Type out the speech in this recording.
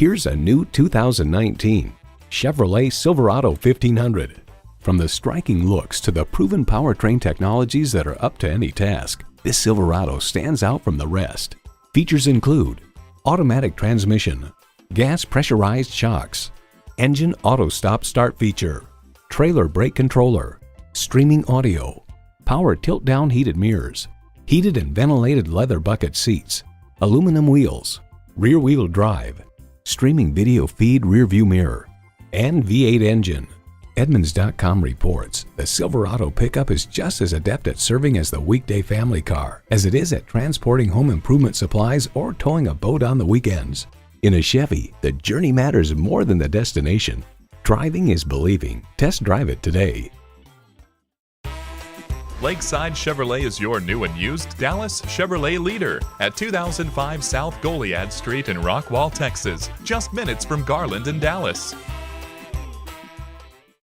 Here's a new 2019 Chevrolet Silverado 1500. From the striking looks to the proven powertrain technologies that are up to any task, this Silverado stands out from the rest. Features include automatic transmission, gas pressurized shocks, engine auto stop start feature, trailer brake controller, streaming audio, power tilt down heated mirrors, heated and ventilated leather bucket seats, aluminum wheels, rear wheel drive, streaming video feed rear view mirror, and V8 engine. Edmunds.com reports the Silverado pickup is just as adept at serving as the weekday family car as it is at transporting home improvement supplies or towing a boat on the weekends. In a Chevy, the journey matters more than the destination. Driving is believing. Test drive it today. Lakeside Chevrolet is your new and used Dallas Chevrolet leader at 2005 South Goliad Street in Rockwall, Texas, just minutes from Garland and Dallas.